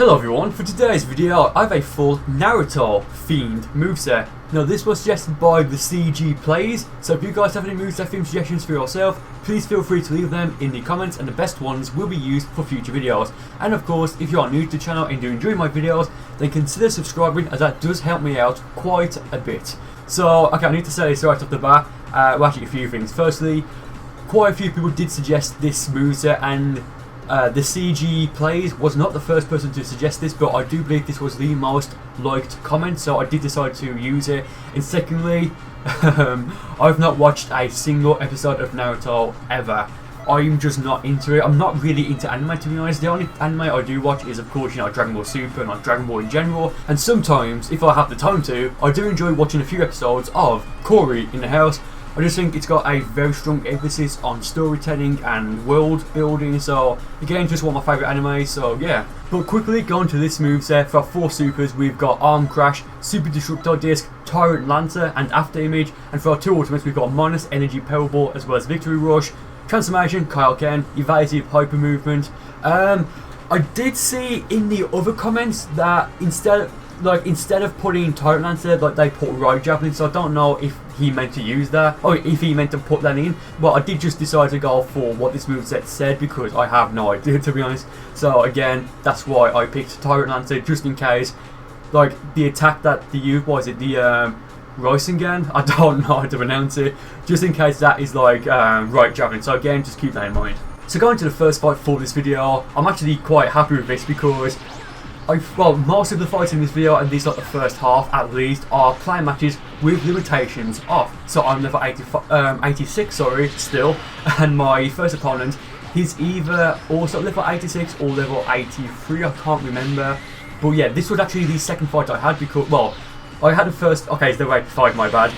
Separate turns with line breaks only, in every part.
Hello everyone, for today's video I have a full Naruto themed moveset. Now this was suggested by the CG Plays, so if you guys have any moveset theme suggestions for yourself, please feel free to leave them in the comments and the best ones will be used for future videos. And of course, if you are new to the channel and you enjoy my videos, then consider subscribing as that does help me out quite a bit. So, okay, I need to say this right off the bat, well actually a few things. Firstly, quite a few people did suggest this moveset and the CG Plays was not the first person to suggest this, but I do believe this was the most liked comment, so I did decide to use it. And secondly, I've not watched a single episode of Naruto ever. I'm just not into it. I'm not really into anime, to be honest. The only anime I do watch is, of course, Dragon Ball Super and like Dragon Ball in general. And sometimes, if I have the time to, I do enjoy watching a few episodes of Cory in the House. I just think it's got a very strong emphasis on storytelling and world building, so again, just one of my favourite animes, so yeah. But quickly going to this moveset, for our 4 supers we've got Arm Crash, Super Disruptor Disc, Tyrant Lancer and After Image, and for our 2 ultimates we've got Minus Energy Power Ball as well as Victory Rush, Transformation, Kaioken, Evasive Hyper Movement. I did see in the other comments that instead of putting Tyrant Lancer, they put Right Javelin, so I don't know if he meant to use that, or if he meant to put that in, but I did just decide to go for what this moveset said because I have no idea, to be honest. So again, that's why I picked Tyrant Lancer, just in case, the attack that the Rasengan, I don't know how to pronounce it, just in case that is Right Javelin, so again, just keep that in mind. So going to the first fight for this video, I'm actually quite happy with this because most of the fights in this video, at least the first half at least, are player matches with limitations off. So I'm level 86 still, and my first opponent, he's either also level 86 or level 83, I can't remember. But yeah, this was actually the second fight I had because, I had the first, okay, it's the right fight, my bad.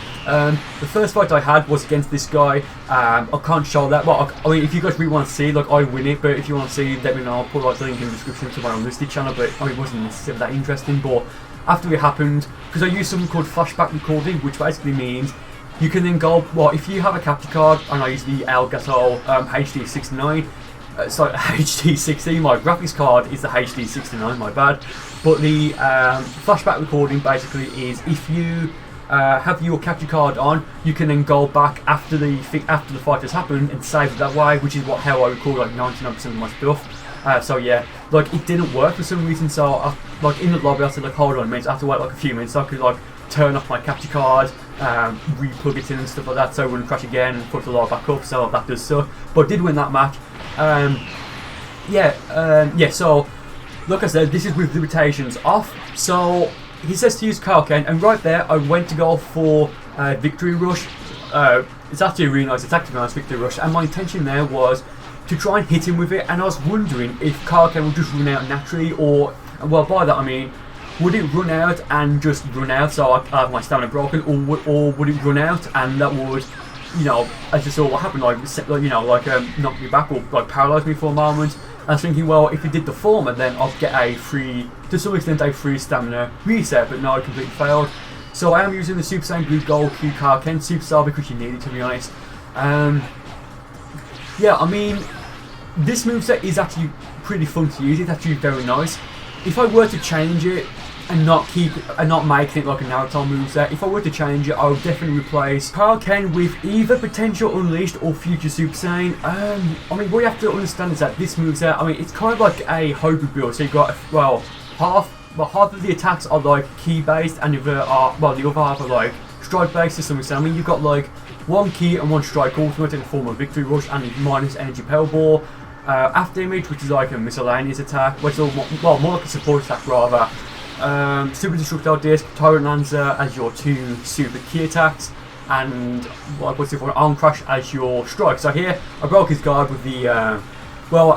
The first fight I had was against this guy. I can't show that. Well, I mean, if you guys really want to see, I win it, but if you want to see, let me know. I'll put the link in the description to my Unlisted channel, but it wasn't necessarily that interesting. But after it happened, because I used something called flashback recording, which basically means you can then go, if you have a capture card, and I use the Elgato HD69, sorry, HD60, my graphics card is the HD69, my bad. But the flashback recording basically is if you have your capture card on, you can then go back after the fight has happened and save it that way, which is how I record 99% of my stuff. So yeah, it didn't work for some reason. So in the lobby I said hold on a minute, I have to wait a few minutes so I could turn off my capture card, re-plug it in and stuff like that, so it wouldn't crash again and put the load back up. So that does suck, but I did win that match. So like I said, this is with limitations off. So he says to use Kaioken, and right there I went to go for Victory Rush. It's actually a really nice attack, to be honest, Victory Rush, and my intention there was to try and hit him with it, and I was wondering if Kaioken would just run out naturally, or, well, by that I mean, would it run out and just run out so I have my stamina broken, or would it run out and that would, as you saw what happened, knock me back or paralyze me for a moment. I was thinking, well, if you did the former, then I'll get to some extent a free stamina reset, but no, I completely failed. So I am using the Super Saiyan Blue Gold Q Kaioken Superstar because you need it, to be honest. Yeah, I mean, this moveset is actually pretty fun to use. It's actually very nice. If I were to change it and not make it like a Naruto moveset, if I were to change it, I would definitely replace Kaioken with either Potential Unleashed or Future Super Saiyan. I mean, what you have to understand is that this moveset, it's kind of like a hybrid build. So you've got, half of the attacks are key based, and the other half are strike based to some extent. I mean, you've got one key and one strike ultimate in the form of Victory Rush and Minus Energy Power Ball. After Image, which is a miscellaneous attack, which is more like a support attack rather. Super Disruptor Disc, Tyrant Lancer as your 2 super key attacks, and Arm Crash as your strike. So here I broke his guard with the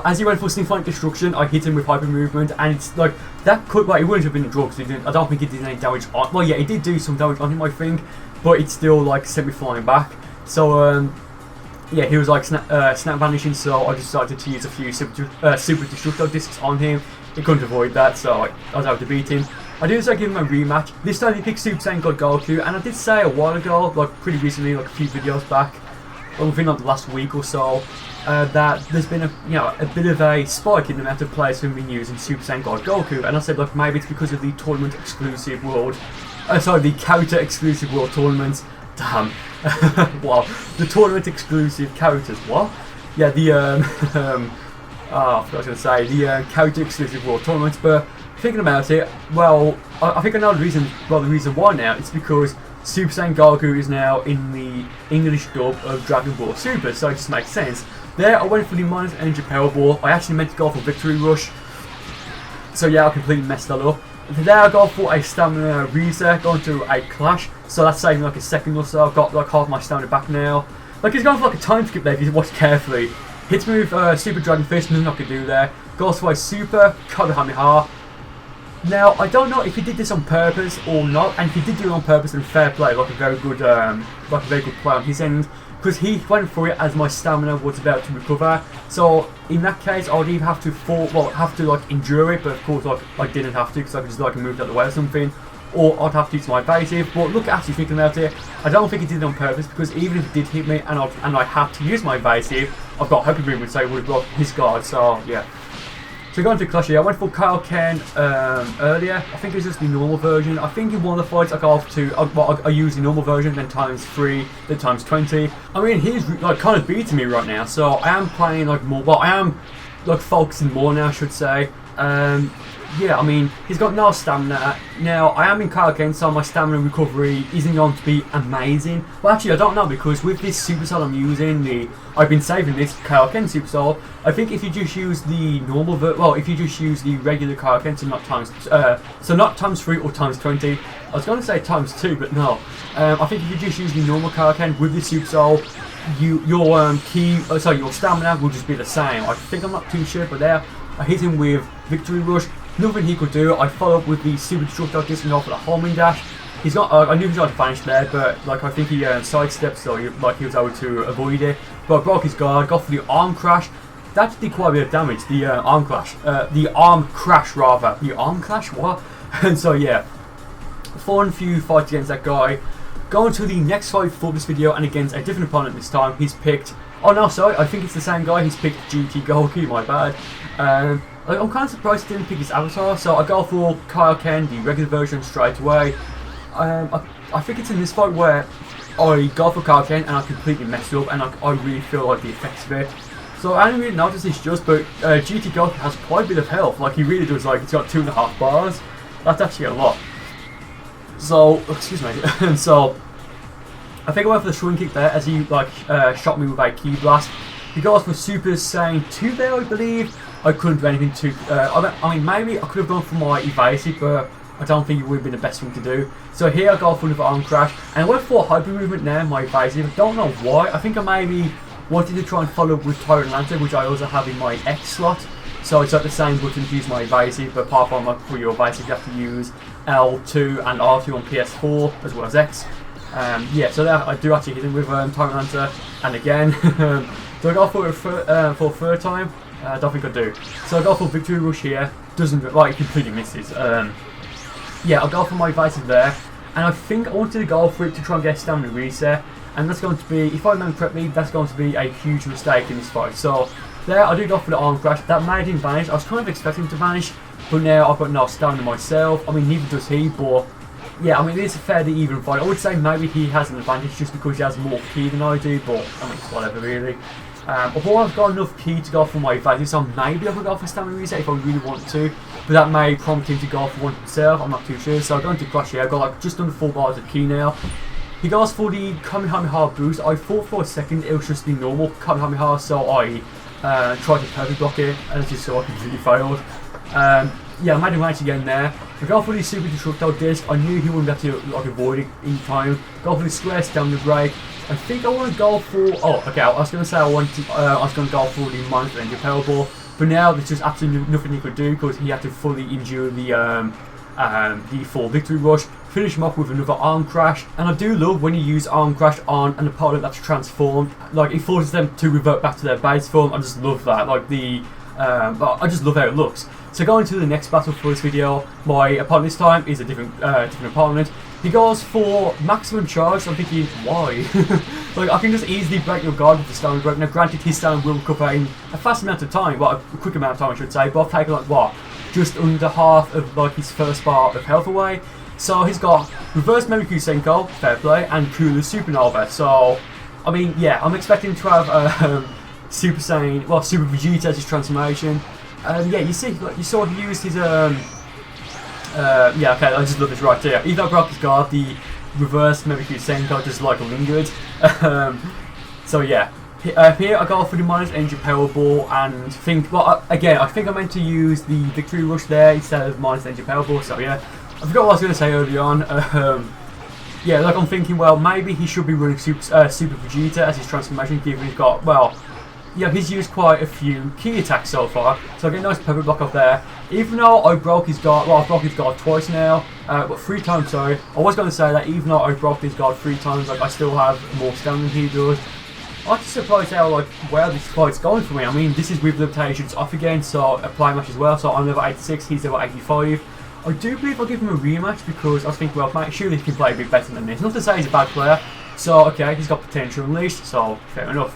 as he went for Sneak Flank Destruction, I hit him with Hyper Movement, and it's that could, it wouldn't have been a draw because I don't think it did any damage on, well yeah, it did do some damage on him I think, but it still sent me flying back. So yeah, he was snap vanishing, so I decided to use a few Super Destructor Discs on him. He couldn't avoid that, so I was able to beat him. I did also give him a rematch. This time he picked Super Saiyan God Goku, and I did say a while ago, pretty recently, a few videos back, within like the last week or so, that there's been a bit of a spike in the amount of players who've been using Super Saiyan God Goku, and I said like maybe it's because of the tournament exclusive world, the character exclusive world tournaments. Damn, wow, the tournament exclusive characters. What? Yeah, the I forgot what I was going to say, the character exclusive world tournaments. But thinking about it, well, I think I know the reason. Well, the reason why now it's because Super Saiyan Goku is now in the English dub of Dragon Ball Super, so it just makes sense. There, I went for the minus energy power ball. I actually meant to go for Victory Rush, so yeah, I completely messed that up. Today I go for a stamina reset, going to a clash, so that's saving like a second or so. I've got like half my stamina back now. Like he's going for like a time skip there if you watch carefully. Hits move Super Dragon Fist, nothing I can do there. Goes for a Super Kamehameha. Now I don't know if he did this on purpose or not, and if he did do it on purpose, then fair play, like a very good play on his end, because he went for it as my stamina was about to recover. So in that case, I would either have to like endure it, but of course like I didn't have to because I could just like move out of the way or something, or I'd have to use my evasive. But look, actually thinking about it, I don't think he did it on purpose, because even if he did hit me and I had to use my evasive, I've got Hope Movement, so it would have blocked his guard. So yeah. So going to clash here, I went for Kaioken earlier. I think it's just the normal version. I think in one of the fights I go off to, I use the normal version, then times 3, then times 20. I mean, he's like kind of beating me right now, so I am playing like more. Well, I am like focusing more now, I should say. Yeah, I mean, he's got no stamina. Now, I am in Kaioken, so my stamina recovery isn't going to be amazing. Well, actually, I don't know, because with this Super Soul I'm using, I've been saving this Kaioken Super Soul. I think if you just use the normal, if you just use the regular Kaioken, so not times 3 or times 20. I was going to say times 2, but no. I think if you just use the normal Kaioken with the Super Soul, your stamina will just be the same. I think, I'm not too sure, but there, I hit him with Victory Rush. Nothing he could do. I followed up with the Super Destructo Disc and go for the homing dash. He's got. I knew he was going to vanish there, but like I think he sidestepped, so he was able to avoid it. But I broke his guard. Got for the arm crash. That did quite a bit of damage. The arm crash. The arm crash rather. The arm clash. What? And so yeah, fun few fights against that guy. Going to the next fight for this video, and against a different opponent this time. He's picked. Oh no, sorry. I think it's the same guy. He's picked GT Goku. My bad. I'm kind of surprised he didn't pick his avatar, so I go for Kaioken, the regular version, straight away. I think it's in this fight where I go for Kaioken and I completely messed up, and I really feel like the effects of it. So I didn't really notice this just, but GT Goku has quite a bit of health. Like he really does. Like he's got 2.5 bars. That's actually a lot. So excuse me. And so I think I went for the swing kick there as he shot me with a Ki Blast. He goes for Super Saiyan 2 there, I believe. I couldn't do anything too. I mean, maybe I could have gone for my evasive, but I don't think it would have been the best thing to do. So here I go for another arm crash, and I went for hyper movement there, my evasive. I don't know why. I think I maybe wanted to try and follow up with Tyrant Lancer, which I also have in my X slot. So it's like the same button to use my evasive, but apart from like for your evasive, you have to use L2 and R2 on PS4 as well as X. Yeah, so there I do actually hit him with Tyrant Lancer, and again. Do I go for it for a third time? I don't think I do. So I go for Victory Rush here. Doesn't, it completely misses. Yeah, I'll go for my evasive there. And I think I wanted to go for it to try and get stamina reset. And that's going to be, if I remember correctly, that's going to be a huge mistake in this fight. So there, I do go for the arm crash. That made him vanish. I was kind of expecting him to vanish. But now I've got no stamina myself. I mean, neither does he, but yeah, I mean, it is a fairly even fight. I would say maybe he has an advantage just because he has more ki than I do, but I mean, it's whatever really. Although I've got enough ki to go for my evasive, so maybe I could go for stamina reset if I really want to, but that may prompt him to go for one himself, I'm not too sure. So I'm going to clash here. I've got like just under 4 bars of ki now. He goes for the Kamehameha boost. I thought for a second it was just the normal Kamehameha, so I tried to perfect block it, and it's just so I completely failed. Yeah, I made him range again there. I go for the Super Destructo Disc. I knew he wouldn't be able to like avoid it in time. Go for the square stamina break. I think I want to go for. Oh, okay. I was going to say I was going to go for the Monster Energy Power Ball, but now there's just absolutely nothing he could do because he had to fully endure the full Victory Rush. Finish him off with another arm crash, and I do love when you use arm crash on an opponent that's transformed. Like it forces them to revert back to their base form. I just love that. Like I just love how it looks. So going to the next battle for this video, my opponent this time is a different opponent. He goes for maximum charge, so I'm thinking, why? Like, I can just easily break your guard with the stamina break. Now granted, his stamina will recover in a fast amount of time, well, a quick amount of time I should say, but I've taken like, what, just under half of like his first bar of health away. So he's got reverse Memory Senko, fair play, and Cooler's Supernova. So, I mean, yeah, I'm expecting to have Super Saiyan, well, Super Vegeta as his transformation. Yeah, you see, like, you saw he used his yeah, okay, I just love this right here. Even though I broke his guard, the reverse Memory Senko just like lingered. So yeah, here I go for the minus energy power ball and think, well, again, I think I meant to use the victory rush there instead of minus energy power ball. So yeah, I forgot what I was going to say early on. Yeah, like I'm thinking, well, maybe he should be running Super Vegeta as his transformation, given he's got, well, yeah, he's used quite a few key attacks so far, so I get a nice perfect block off there. Even though I broke his guard, well, I've broke his guard twice now, but 3 times, sorry. I was going to say that even though I broke his guard 3 times, like, I still have more stamina than he does. I'm just surprised how, like, where this fight's going for me. I mean, this is with limitations off again, so a play match as well, so I'm level 86, he's level 85. I do believe I'll give him a rematch because I think, well, mate, surely he can play a bit better than this. Not to say he's a bad player, so, okay, he's got potential unleashed, so fair enough.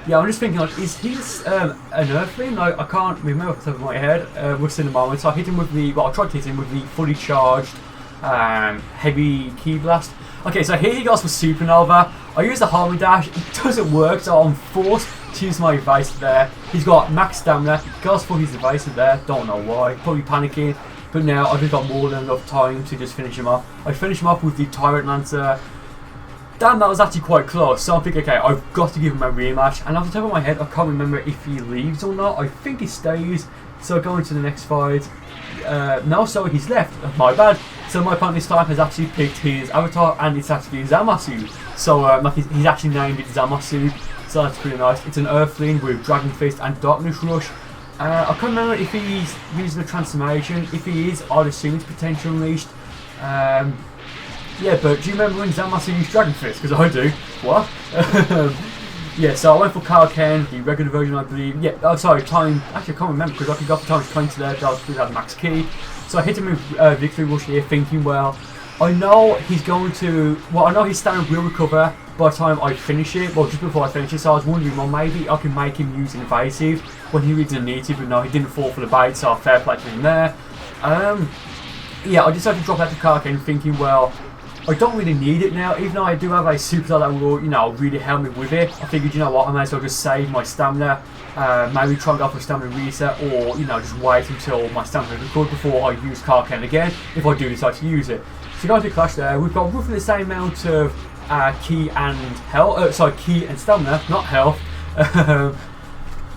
Yeah, I'm just thinking, like, is he an Earthling? Like, I can't remember off the top of my head. What's in the moment? So I hit him with the, well, I tried to hit him with the fully charged heavy Ki Blast. Okay, so here he goes for Supernova. I use the Harmony Dash. It doesn't work, so I'm forced to use my evasive there. He's got max stamina. Goes for his evasive there. Don't know why. Probably panicking. But now I've just got more than enough time to just finish him off. I finish him off with the Tyrant Lancer. Damn, that was actually quite close. So I'm thinking, okay, I've got to give him a rematch. And off the top of my head, I can't remember if he leaves or not. I think he stays. So going to the next fight. No, so he's left. My bad. So my opponent this time has actually picked his avatar, and it's actually Zamasu. So like he's actually named it Zamasu. So that's pretty nice. It's an Earthling with Dragon Fist and Darkness Rush. I can't remember if he's using a transformation. If he is, I'd assume it's potential unleashed. Yeah, but do you remember when Zamasu used Dragon Fist? Because I do. What? Yeah, so I went for Kaioken, the regular version, I believe. Yeah, oh, sorry, time. Actually, I can't remember because I could go for times 20 there, without max key. So I hit him with Victory Rush here, thinking, well, I know he's going to. Well, I know his stamina will recover by the time I finish it. Well, just before I finish it, so I was wondering, well, maybe I can make him use invasive when he really didn't need to, but no, he didn't fall for the bait, so fair play to him there. Yeah, I decided to drop out to Kaioken, thinking, well, I don't really need it now, even though I do have a superstar that will, you know, really help me with it. I figured, you know what, I may as well just save my stamina, maybe try and go for a stamina reset, or, you know, just wait until my stamina is recovered before I use Kaioken again, if I do decide to use it. So going to Clash there, we've got roughly the same amount of key and health, sorry, key and stamina, not health.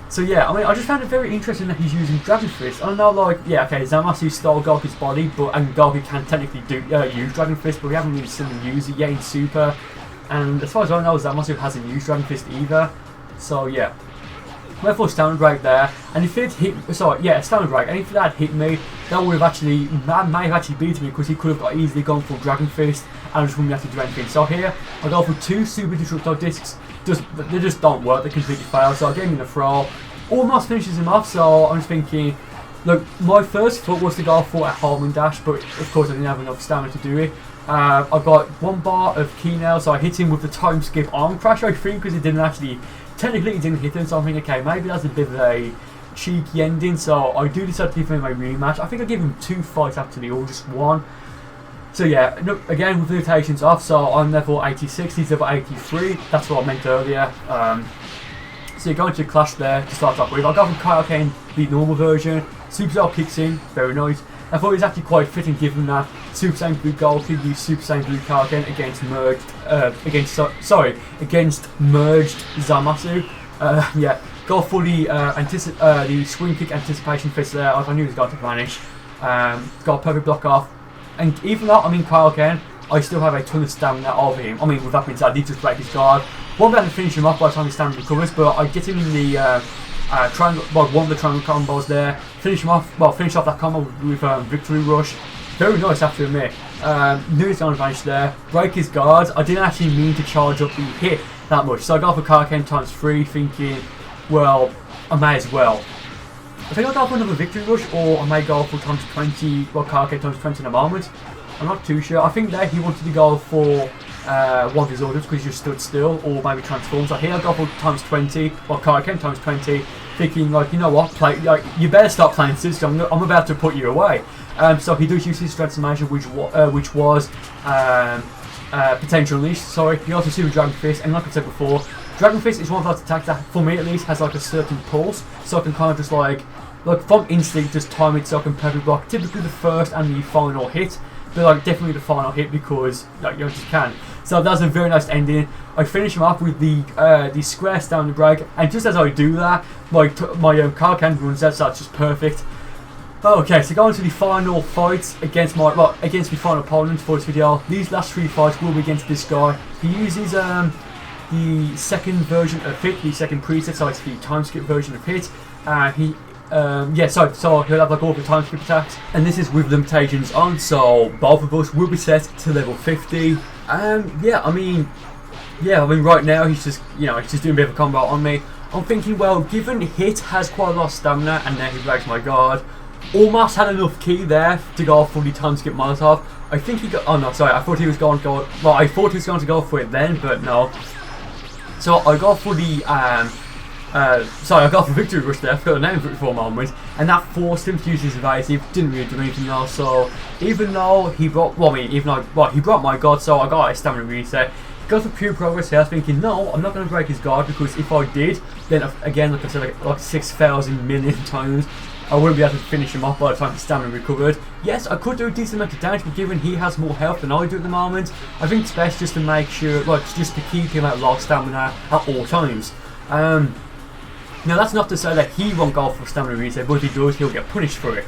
So yeah, I mean, I just found it very interesting that he's using Dragon Fist. I know, like, yeah, okay, Zamasu stole Goku's body, and Goku can technically use Dragon Fist, but we haven't really seen him use it yet in Super. And as far as I know, Zamasu hasn't used Dragon Fist either. So yeah, went for a stamina break there, and if it hit, sorry, yeah, stamina break, and if that hit me, that would have actually, that may have actually beaten me because he could have easily gone for Dragon Fist, and I just wouldn't have to do anything. So here, I go for 2 Super Destructo Discs. They just don't work, they completely fail, so I gave him the throw. Almost finishes him off, so I'm just thinking, look, my first thought was to go for a Harmon Dash, but of course I didn't have enough stamina to do it. I've got 1 bar of key now, so I hit him with the time skip arm crash, I think, because it didn't actually, technically it didn't hit him, so I'm thinking, okay, maybe that's a bit of a cheeky ending, so I do decide to give him a rematch. I think I gave him 2 fights actually, or just 1. So yeah, again with limitations off, so I'm level 86, he's level 83, that's what I meant earlier. So you're going to Clash there to start off with. I'll go from Kaioken, the normal version. Super Saiyan kicks in, very nice. I thought it was actually quite fitting given that Super Saiyan Blue Goku used Super Saiyan Blue Kaioken against merged Zamasu. Yeah, go for the swing kick anticipation fist there. I knew he was going to vanish. Got a perfect block off. And even though I'm in Kaioken, I still have a ton of stamina of him. I mean, with that being said, I need to break his guard. Won't be able to finish him off by the time his stamina recovers, but I get him in the triangle, well, one of the triangle combos there. Finish him off, well, finish off that combo with Victory Rush. Very nice, I have to admit. Knew he's going to vanish there. Break his guards. I didn't actually mean to charge up the hit that much, so I go for Kaioken ×3, thinking, well, I may as well. I think I'll go for another Victory Rush, or I may go for times 20, well, Kaioken times 20 in a moment. I'm not too sure. I think there he wanted to go for one of his orders because he just stood still, or maybe transform. So here I'll go for times 20, or Kaioken times 20, thinking like, you know what, like, you better stop playing this, I'm about to put you away. So he does use his transformation, which was Potential Unleash. Sorry, he also Super Dragon Fist, and like I said before, Dragon Fist is one of those attacks that, for me at least, has like a certain pulse, so I can kind of just like from instinct just time it so I can perfect block typically the first and the final hit, but like definitely the final hit because like you just can. So that's a very nice ending. I finish him off with the square standard break, and just as I do that, my Kaioken runs out, so that's just perfect. Okay, so going to the final fights against my final opponent for this video. These last 3 fights will be against this guy. He uses the second version of Hit, the second preset, so it's the time skip version of Hit. So he'll have like all the time skip attacks, and this is with limitations on. So both of us will be set to level 50. I mean right now he's just doing a bit of a combo on me. I'm thinking, well, given Hit has quite a lot of stamina, and now he breaks my guard. Almost had enough key there to go for the time skip Molotov. I think he got. Oh no, sorry. I thought he was going to go. Well, I thought he was going to go for it then, but no. So I got for the. I got for Victory Rush there. I forgot the name for a moment, and that forced him to use his evasive. Didn't really do anything else. So even though he brought, he brought my guard, so I got a stamina reset. Go for pure progress here, thinking, no, I'm not going to break his guard, because if I did, then again, like I said, like 6,000 million times, I wouldn't be able to finish him off by the time his stamina recovered. Yes, I could do a decent amount of damage, but given he has more health than I do at the moment, I think it's best just to make sure, just to keep him at low stamina at all times. Now that's not to say that he won't go for stamina reset, but if he does, he'll get punished for it.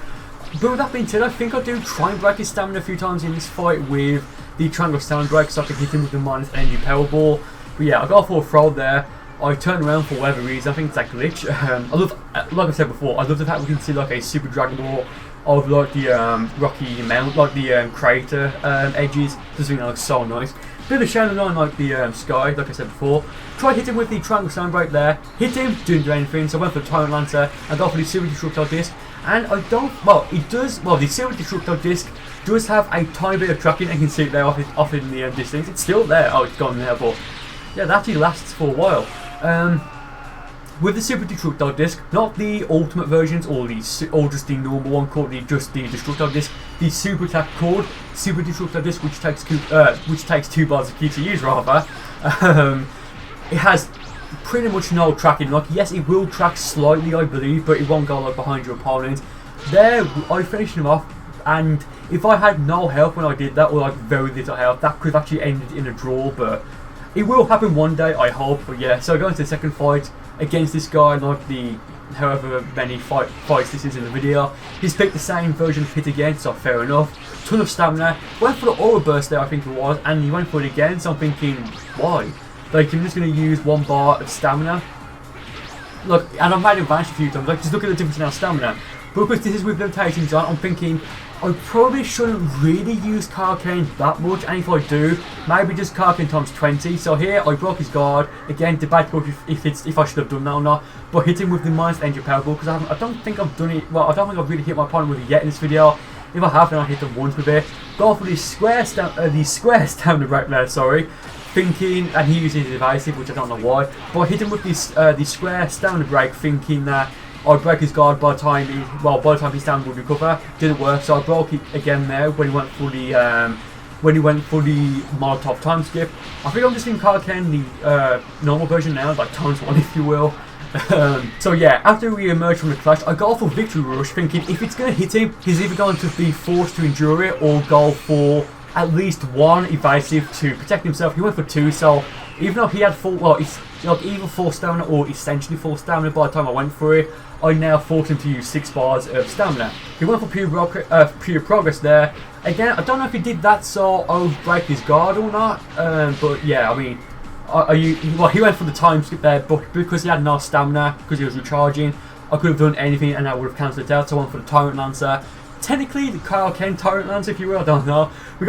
But with that being said, I think I do try and break his stamina a few times in this fight with the triangle stand break, so I can hit him with the minus energy power ball. But yeah, I got for a throw there. I turn around for whatever reason. I think it's a glitch. I love, like I said before, I love the fact we can see like a Super Dragon Ball of like the rocky mount, like the crater edges. Just think that looks so nice. Bit of a shine on like the sky, like I said before. Tried hit him with the triangle stand break there. Hit him, didn't do anything. So I went for the Tyrant Lancer and got for the Super Destructile Disc. And I don't. Well, it does. Well, the Super Destructile Disc does have a tiny bit of tracking. I can see it there off in the distance. It's still there. Oh, it's gone there, but yeah, that actually lasts for a while. With the Super Destructile Disc, not the ultimate versions or just the normal one called just the Destructile Disc, the Super Attack called Super Destructile Disc, which takes 2 bars of key to use rather. It has pretty much no tracking. Like, yes, it will track slightly, I believe, but it won't go like behind your opponent. There, I finished him off, and if I had no health when I did that, or like very little health, that could have actually ended in a draw, but it will happen one day, I hope. But yeah, so going to the second fight against this guy, like the however many fights this is in the video. He's picked the same version of Hit again, so fair enough. Ton of stamina. Went for the Aura Burst there, I think it was, and he went for it again, so I'm thinking, why? Like, I'm just going to use 1 bar of stamina. Look, and I've made advantage a few times, like, just look at the difference in our stamina. But because this is with limitations on, I'm thinking, I probably shouldn't really use Kaioken that much, and if I do, maybe just Kaioken times 20. So here, I broke his guard. Again, debatable if I should have done that or not. But hit him with the minus energy power ball, because I don't think I've done it, well, I don't think I've really hit my opponent with it yet in this video. If I have, then I'll hit them once with it. Go for the square stamina right there, sorry. Thinking, and he uses his evasive, which I don't know why. But I hit him with this the square stamina break, thinking that I'd break his guard by the time his stamina would recover. Didn't work, so I broke it again there when he went for the Molotov time skip. I think I'm just in Kaioken, the normal version now, like ×1 if you will. So yeah, after we emerge from the clash, I go for Victory Rush, thinking if it's going to hit him, he's either going to be forced to endure it or go for at least 1 evasive to protect himself. He went for 2, so even though he had either full stamina or essentially full stamina by the time I went for it, I now forced him to use 6 bars of stamina. He went for pure progress there. Again, I don't know if he did that so I would break his guard or not, but yeah, I mean, he went for the time skip there, but because he had no stamina, because he was recharging, I could have done anything and that would have cancelled it out, so I went for the Tyrant Lancer. Technically, the Kaioken Tyrant Lancer, if you will, I don't know. We're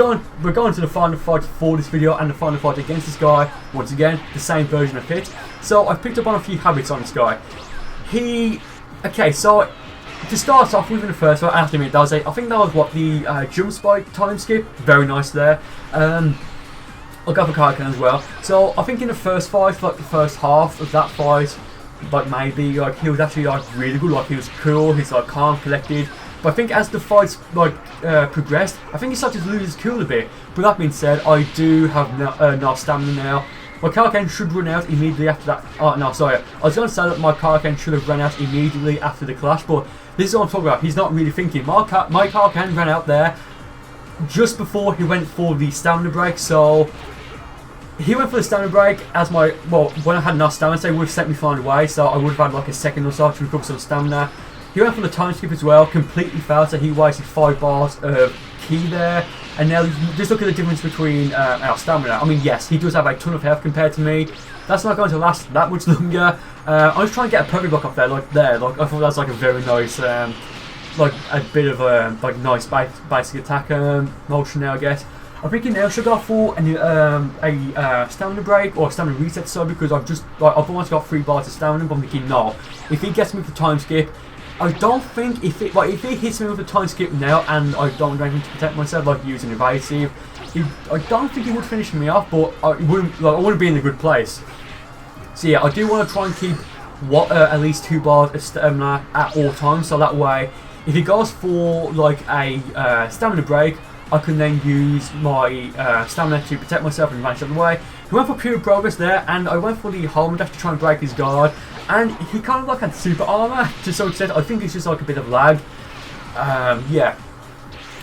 going to the final fight for this video and the final fight against this guy. Once again, the same version of Hit. So I've picked up on a few habits on this guy. Okay, so to start off with in the first fight, I have to admit, I think that was what, the jump spike time skip. Very nice there. I'll go for Kaioken as well. So I think in the first fight, like the first half of that fight, like maybe like he was actually like really good, like he was cool, he's like calm, collected. But I think as the fights like progressed, I think he started to lose his cool a bit. But that being said, I do have no stamina now. My Kaioken should run out immediately after that. Oh no, sorry. I was going to say that my Kaioken should have run out immediately after the clash, but this is what I'm talking about. He's not really thinking. My Kaioken ran out there just before he went for the stamina break, so he went for the stamina break as my, well, when I had enough stamina, so he would have sent me flying away, so I would have had like a second or so to recover some stamina. He went for the time skip as well, completely failed, so he wasted 5 bars of key there. And now just look at the difference between our stamina. I mean, yes, he does have a ton of health compared to me. That's not going to last that much longer. I was trying to get a perfect block off there, like I thought that was like a very nice, like a bit of a like nice basic attack motion there, I guess. I'm thinking now should I go for a stamina break or stamina reset, so because I've almost got 3 bars of stamina, but I'm thinking no. If he gets me with the time skip, I don't think if he hits me with a time skip now and I don't do anything to protect myself, like using evasive, I don't think he would finish me off, but I wouldn't be in a good place. So yeah, I do want to try and keep at least 2 bars of stamina at all times, so that way if he goes for like a stamina break, I can then use my stamina to protect myself and vanish out of the way. He went for pure progress there, and I went for the home dash to try and break his guard, and he kind of like had super armor to some extent. I think it's just like a bit of lag. Yeah.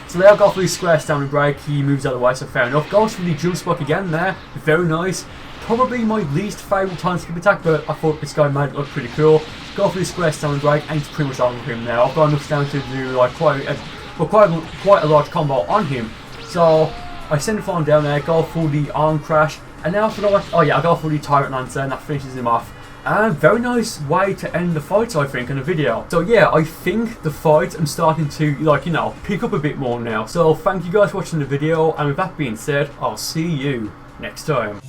So there I go for the square stamina break, he moves out of the way, so fair enough. Goes for the jump spike again there, very nice. Probably my least favourite time skip attack, but I thought this guy made it look pretty cool. Go for the square stamina break, and it's pretty much over him now. I've got enough stamina to do like quite a large combo on him. So I send him flying down there, go for the arm crash, and now for the I go for the Tyrant Lancer, and that finishes him off. And very nice way to end the fight, I think, in the video. So yeah, I think the fight I'm starting to, like, you know, pick up a bit more now. So thank you guys for watching the video, and with that being said, I'll see you next time.